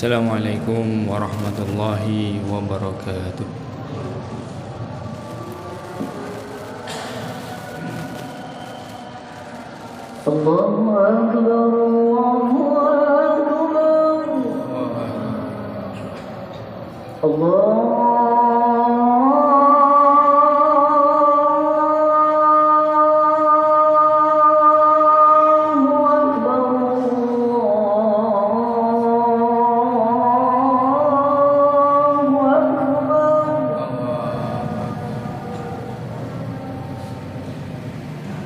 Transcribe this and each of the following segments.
Assalamualaikum warahmatullahi wabarakatuh. Allahu Akbar, Allahu Akbar. Allah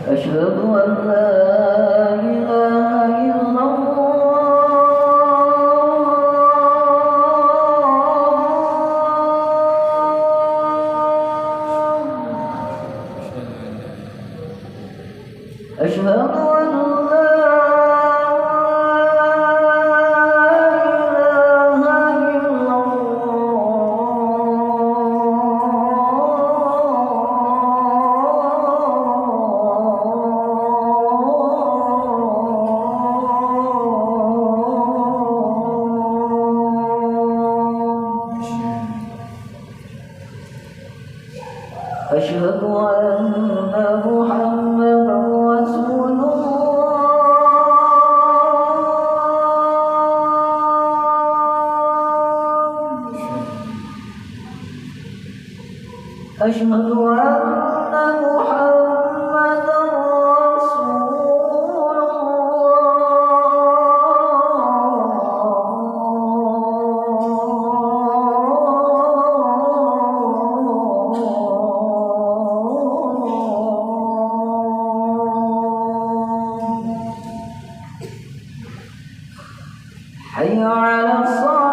أشهد أن لا إله إلا الله أشهد أن أشهد أن محمدا رسول الله أشهد أن محمدا رسول حي على الصلاة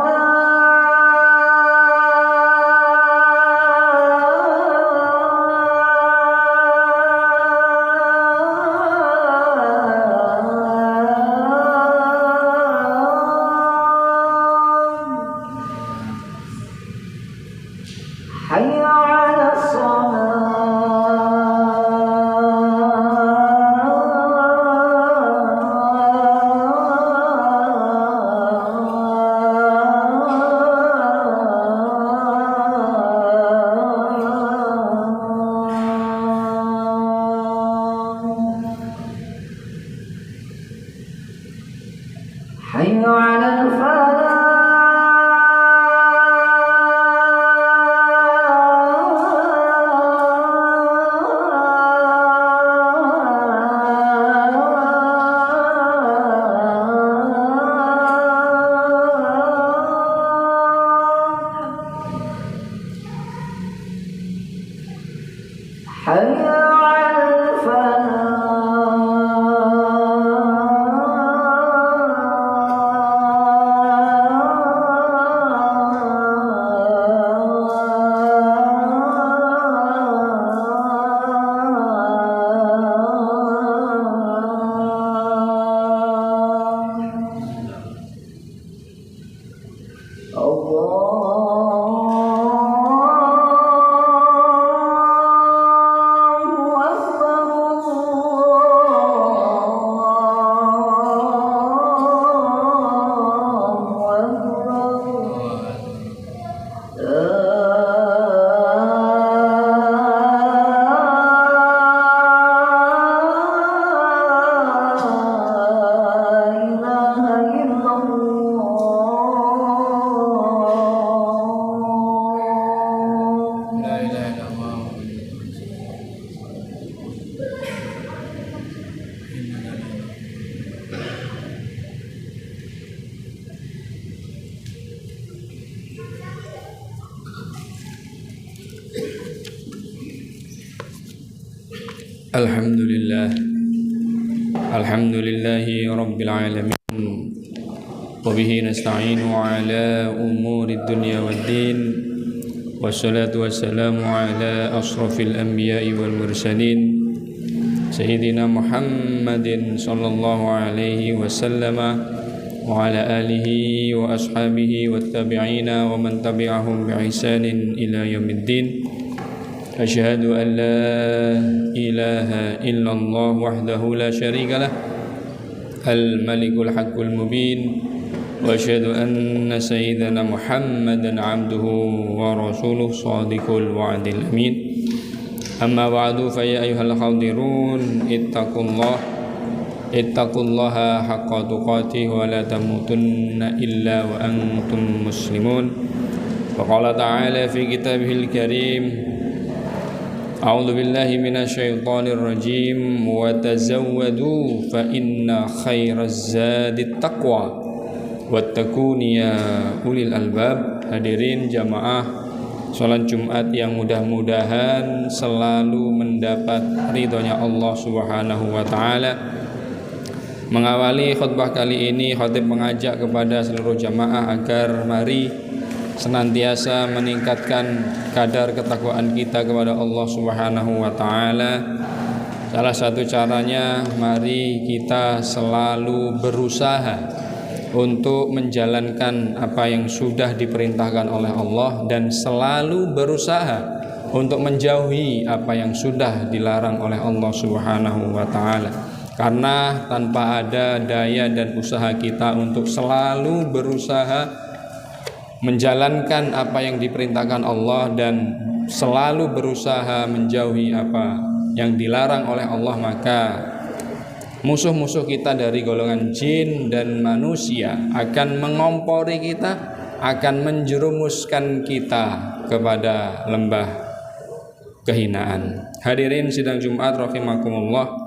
حي على حي على الفلاح حي على Alhamdulillahi Rabbil Alamin. Wabihi nasta'inu ala umuri dunya waddin. Wassalatu wassalamu ala asrafil anbiya'i wal mursalin Sayyidina Muhammadin sallallahu alaihi wasallam wa ala alihi wa ashabihi wa tabi'ina wa man tabi'ahum bi'ihsanin ila yaumiddin. Asyhadu an la ilaha illallah wahdahu la syarika lah al malikul haqqul mubin وأشهد أن سيدنا محمدا عبده ورسوله صادق الوعد الأمين أما بعد فيا أيها الحاضرون اتقوا الله حق تقاته ولا تموتن إلا وأنتم مسلمون وقال تعالى في كتابه الكريم أعوذ بالله من الشيطان الرجيم وتزودوا فإن خير الزاد التقوى واتقون يا أولي الألباب. Hadirin jamaah salat Jumat yang mudah-mudahan selalu mendapat ridhonya Allah Subhanahu wa taala. Mengawali khutbah kali ini, khatib mengajak kepada seluruh jamaah agar mari senantiasa meningkatkan kadar ketakwaan kita kepada Allah Subhanahu wa taala. Salah satu caranya mari kita selalu berusaha untuk menjalankan apa yang sudah diperintahkan oleh Allah dan selalu berusaha untuk menjauhi apa yang sudah dilarang oleh Allah Subhanahu wa taala. Karena tanpa ada daya dan usaha kita untuk selalu berusaha menjalankan apa yang diperintahkan Allah dan selalu berusaha menjauhi apa yang dilarang oleh Allah, maka musuh-musuh kita dari golongan jin dan manusia akan mengompori kita, akan menjerumuskan kita kepada lembah kehinaan. Hadirin sidang Jumat rahimakumullah,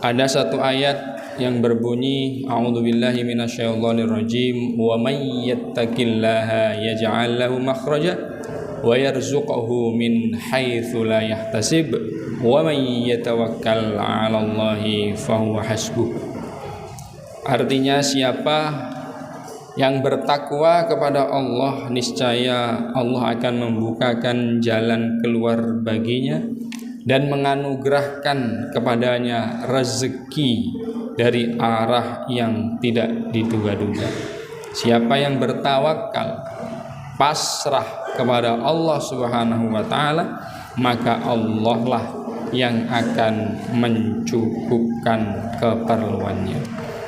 ada satu ayat yang berbunyi a'udzubillahi minasyaitonir rajim wa may yattaqillaha yaj'al lahu makhraja wa yarzuqhu min haitsu la yahtasib wa may yatawakkal 'alallahi fahuwa hasbuh. Artinya, siapa yang bertakwa kepada Allah, niscaya Allah akan membukakan jalan keluar baginya dan menganugerahkan kepadanya rezeki dari arah yang tidak diduga-duga. Siapa yang bertawakal, pasrah kepada Allah Subhanahu wa taala, maka Allah lah yang akan mencukupkan keperluannya.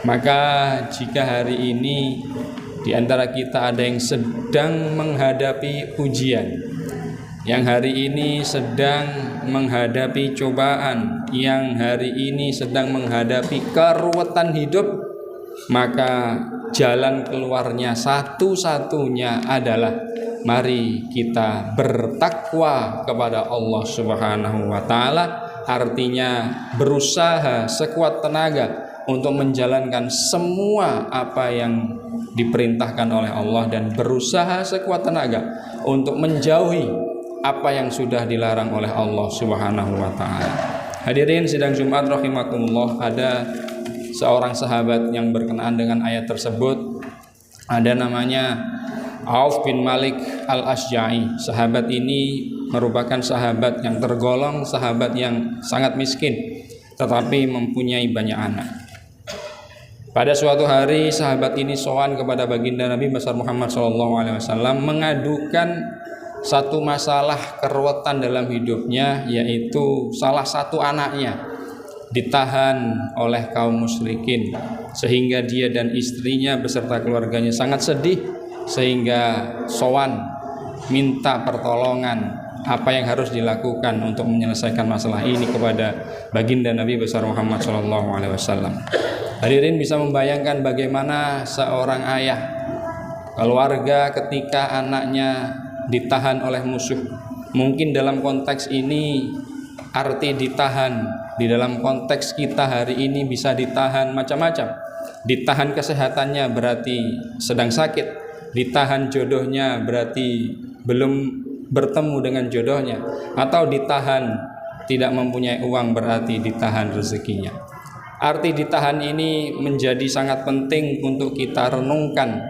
Maka jika hari ini di antara kita ada yang sedang menghadapi ujian, yang hari ini sedang menghadapi cobaan, yang hari ini sedang menghadapi keruwetan hidup, maka jalan keluarnya satu-satunya adalah mari kita bertakwa kepada Allah Subhanahu wa taala. Artinya berusaha sekuat tenaga untuk menjalankan semua apa yang diperintahkan oleh Allah dan berusaha sekuat tenaga untuk menjauhi apa yang sudah dilarang oleh Allah Subhanahu wa taala. Hadirin sidang Jumat rahimakumullah, ada seorang sahabat yang berkenaan dengan ayat tersebut. Ada namanya Auf bin Malik al-Asja'i. Sahabat ini merupakan sahabat yang tergolong sahabat yang sangat miskin, tetapi mempunyai banyak anak. Pada suatu hari sahabat ini sowan kepada baginda Nabi besar Muhammad SAW mengadukan satu masalah keruwetan dalam hidupnya, yaitu salah satu anaknya ditahan oleh kaum musyrikin sehingga dia dan istrinya beserta keluarganya sangat sedih, sehingga sowan minta pertolongan apa yang harus dilakukan untuk menyelesaikan masalah ini kepada baginda Nabi besar Muhammad SAW. Hadirin bisa membayangkan bagaimana seorang ayah, keluarga ketika anaknya ditahan oleh musuh. Mungkin dalam konteks ini arti ditahan di dalam konteks kita hari ini bisa ditahan macam-macam. Ditahan kesehatannya berarti sedang sakit, ditahan jodohnya berarti belum bertemu dengan jodohnya, atau ditahan tidak mempunyai uang berarti ditahan rezekinya. Arti ditahan ini menjadi sangat penting untuk kita renungkan.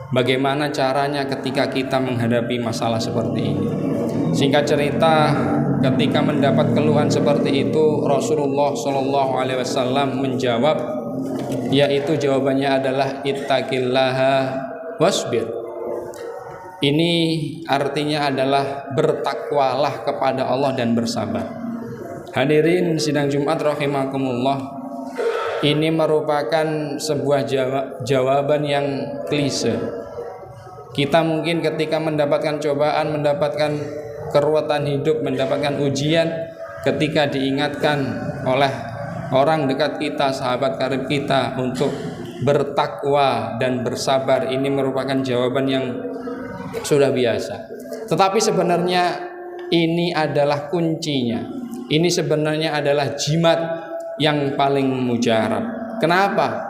Bagaimana caranya ketika kita menghadapi masalah seperti ini? Singkat cerita, ketika mendapat keluhan seperti itu, Rasulullah SAW menjawab, yaitu jawabannya adalah ittaqillaha wasbir. Ini artinya adalah bertakwalah kepada Allah dan bersabar. Hadirin sidang Jumat rahimakumullah, Ini merupakan sebuah jawaban yang klise. Kita mungkin ketika mendapatkan cobaan, mendapatkan keruwetan hidup, mendapatkan ujian, ketika diingatkan oleh orang dekat kita, sahabat karib kita untuk bertakwa dan bersabar, ini merupakan jawaban yang sudah biasa. Tetapi sebenarnya ini adalah kuncinya. Ini sebenarnya adalah jimat yang paling mujarab. Kenapa?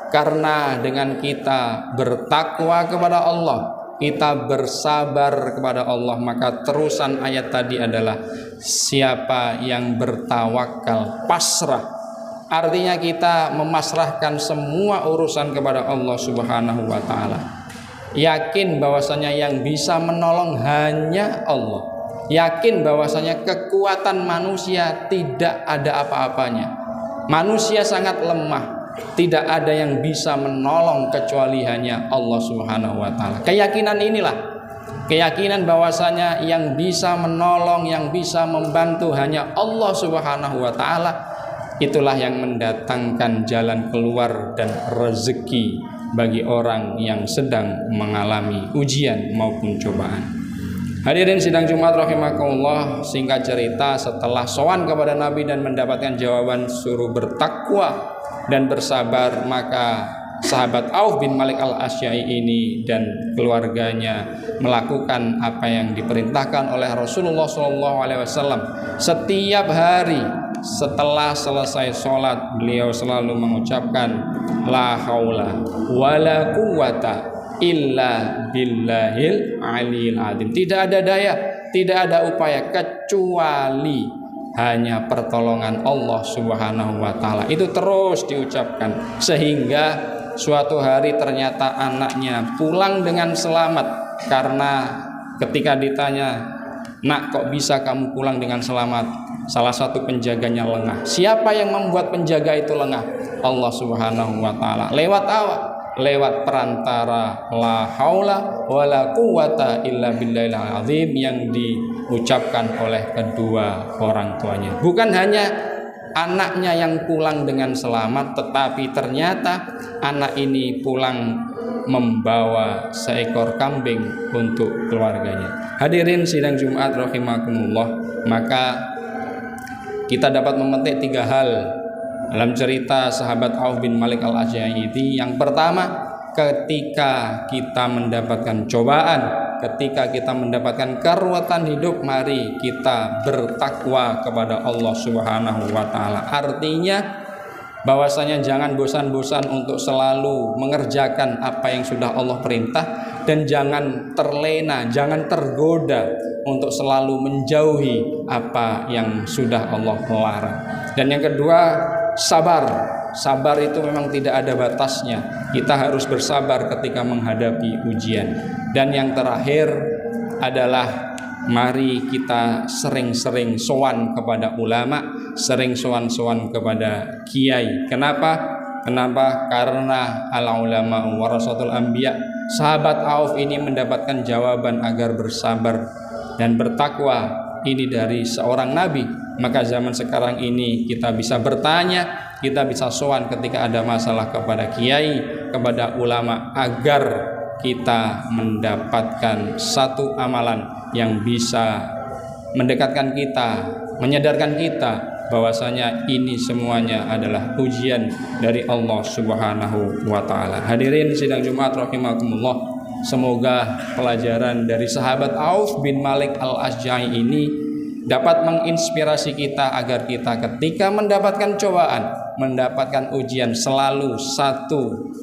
Karena dengan kita bertakwa kepada Allah, kita bersabar kepada Allah, maka terusan ayat tadi adalah siapa yang bertawakal, pasrah. Artinya kita memasrahkan semua urusan kepada Allah Subhanahu wa taala. Yakin bahwasanya yang bisa menolong hanya Allah. Yakin bahwasanya kekuatan manusia tidak ada apa-apanya. Manusia sangat lemah, tidak ada yang bisa menolong kecuali hanya Allah Subhanahu wa taala. Keyakinan inilah, keyakinan bahwasanya yang bisa menolong, yang bisa membantu hanya Allah Subhanahu wa taala. Itulah yang mendatangkan jalan keluar dan rezeki bagi orang yang sedang mengalami ujian maupun cobaan. Hadirin sidang Jumat rahimakumullah, singkat cerita, setelah sowan kepada Nabi dan mendapatkan jawaban suruh bertakwa dan bersabar, maka sahabat Auf bin Malik al-Asy'ari ini dan keluarganya melakukan apa yang diperintahkan oleh Rasulullah SAW. Setiap hari setelah selesai sholat, beliau selalu mengucapkan la haula wala quwata illa billahil aliyil azim. Tidak ada daya, tidak ada upaya kecuali hanya pertolongan Allah Subhanahu wa taala. Itu terus diucapkan sehingga suatu hari ternyata anaknya pulang dengan selamat. Karena ketika ditanya, "Nak, kok bisa kamu pulang dengan selamat?" Salah satu penjaganya lengah. Siapa yang membuat penjaga itu lengah? Allah Subhanahu wa taala. Lewat apa? Lewat perantara la haula wala quwata illa billahil azim yang diucapkan oleh kedua orang tuanya. Bukan hanya anaknya yang pulang dengan selamat, tetapi ternyata anak ini pulang membawa seekor kambing untuk keluarganya. Hadirin sidang Jumat rahimakumullah, maka kita dapat memetik 3 hal dalam cerita sahabat Auf bin Malik al-Asy'ari. Yang pertama, ketika kita mendapatkan cobaan, ketika kita mendapatkan keruwetan hidup, mari kita bertakwa kepada Allah Subhanahu wa taala. Artinya bahwasanya jangan bosan-bosan untuk selalu mengerjakan apa yang sudah Allah perintah, dan jangan terlena, jangan tergoda untuk selalu menjauhi apa yang sudah Allah larang. Dan yang kedua, sabar. Sabar itu memang tidak ada batasnya. Kita harus bersabar ketika menghadapi ujian. Dan yang terakhir adalah mari kita sering-sering sowan kepada ulama, sering sowan-sowan kepada kiai. Kenapa? Karena al-ulama warasatul anbiya. Sahabat Auf ini mendapatkan jawaban agar bersabar dan bertakwa ini dari seorang nabi. Maka zaman sekarang ini kita bisa bertanya, kita bisa sowan ketika ada masalah kepada kiai, kepada ulama, agar kita mendapatkan satu amalan yang bisa mendekatkan kita, menyadarkan kita bahwasanya ini semuanya adalah ujian dari Allah Subhanahu wa taala. Hadirin sidang Jumat rahimakumullah, semoga pelajaran dari sahabat Auf bin Malik al-Asy'ari ini dapat menginspirasi kita agar kita ketika mendapatkan cobaan, mendapatkan ujian, selalu satu,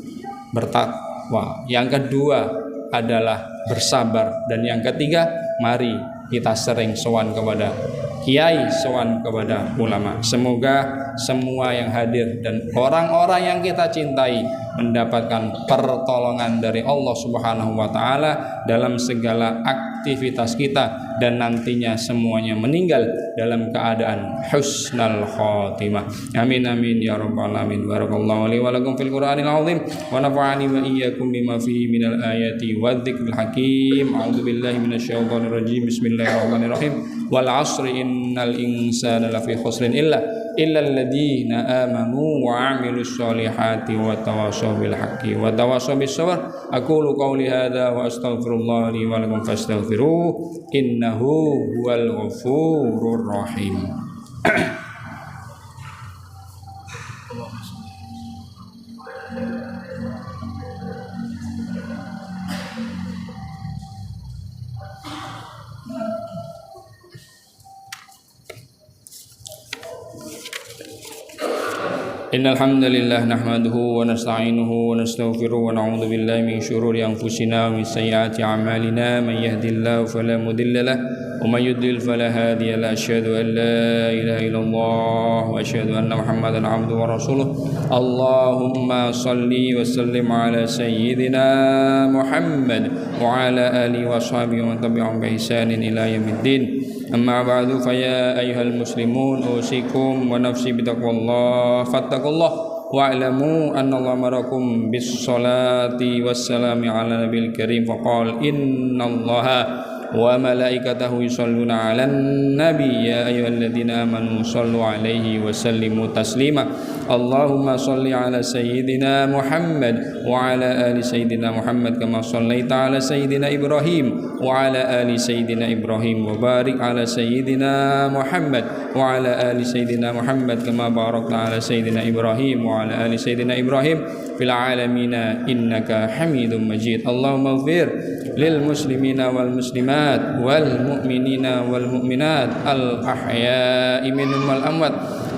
bertakwa, yang kedua adalah bersabar, dan yang ketiga, mari kita sering sowan kepada kiai, sowan kepada ulama. Semoga semua yang hadir dan orang-orang yang kita cintai mendapatkan pertolongan dari Allah Subhanahu wa taala dalam segala aktivitas kita, dan nantinya semuanya meninggal dalam keadaan husnal khotimah. Amin amin ya rabbal alamin. Barakallahu li wa lakum fil Qur'anil azim wa nafa'ani wa iyyakum bima fihi minal ayati wadh-dhikril hakim. A'udzu billahi minasyaitonir rajim. Bismillahirrahmanirrahim. Wal 'asri innal insana lafi khusrin illa illal ladzina amanu wa 'amilus solihati wa tawassaw bil haqqi wa tawassaw bis sabr. Aqulu qawli hadza wa astaghfirullah li wa lakum fastaghfiruh innahu huwal ghafurur rahim. Innal hamdalillah nahmaduhu wa nasta'inuhu wa nastaghfiruh wa na'udzu billahi min shururi anfusina wa min sayyiati a'malina man yahdihillahu fala mudilla lahu wa man yudlil fala hadiya lahu. Asyhadu an la ilaha illallah wa asyhadu anna Muhammadan 'abduhu wa rasuluh. Allahumma shalli wa sallim ala sayyidina Muhammad wa ala alihi wa sahbihi wa tabi'ahum bi ihsanin ila yaumiddin. Amma ba'du fa ya ayyuhal muslimun usikum wa nafsi bitaqwallah fattaqullah wa'lamu anna Allah amarakum bis salati wassalami ala nabil karim faqala innallaha wa malaikatahu yusholluna 'alan nabi ya ayyuhalladzina amanu shallu 'alaihi wa sallimu taslima. Allahumma shalli 'ala sayyidina Muhammad wa 'ala ali sayyidina Muhammad kama shallaita 'ala sayyidina Ibrahim wa 'ala ali sayyidina Ibrahim wa barik 'ala sayyidina Muhammad wa 'ala ali sayyidina Muhammad kama barakta 'ala sayyidina Ibrahim wa 'ala ali sayyidina Ibrahim fil 'alamin innaka Hamidum Majid. Allahumma ighfir lil muslimina wal muslimat wal mu'minina wal mu'minat al ahya'i minhum wal amwat.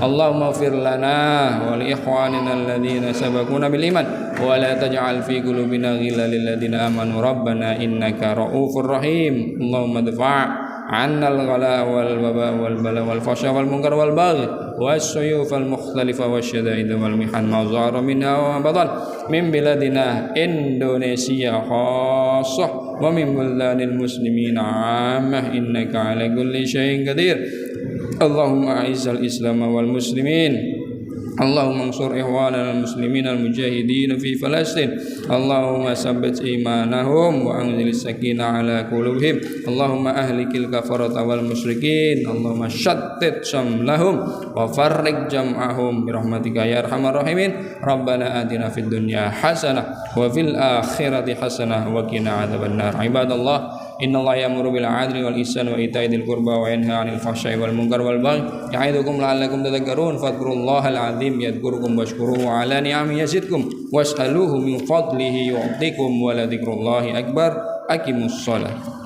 Allahumma ighfir lana wa li ikhwanina alladhina sabaquna bil iman wa la taj'al fi qulubina ghillan lil ladzina amanu rabbana innaka ra'ufur rahim. Allahumma dfa' 'anna al-ghala wal waba wal bala wal fasha wal munkar wal baghi was-suyuf al mukhtalifa wasyada'id wal mihan ma zahara minha wa batan min biladina Indonesia khassah wa min buldanil muslimin 'ammah innaka 'ala kulli syai'in qadir. Allahumma a'izzal islam wal muslimin. Allahumma ansur ikhwanana al-muslimin al-mujahidin fi Palestin. Allahumma sabbit imanahum wa anzilis sakinah ala qulubihim. Allahumma ahlikil kafarata wal musyrikin. Allahumma shattit shamlahum wa farriq jam'ahum birahmatika ya arhamar rahimin. Rabbana atina fid dunya hasanah wa fil akhirati hasanah wa qina adzabannar. Ibadallah, innallaha ya'muru bil 'adli wal ihsani wa ita'i dzil qurba wa yanha 'anil fahsya'i wal munkar wal baghi ya'idukum la'allakum tadhakkarun. Fadhkurullahal 'azim yadhkurukum washkuruhu 'ala ni'amihi yazidkum was'aluhu min fadlihi yu'tikum wa la dzikrullahi akbar. Aqimus shalah.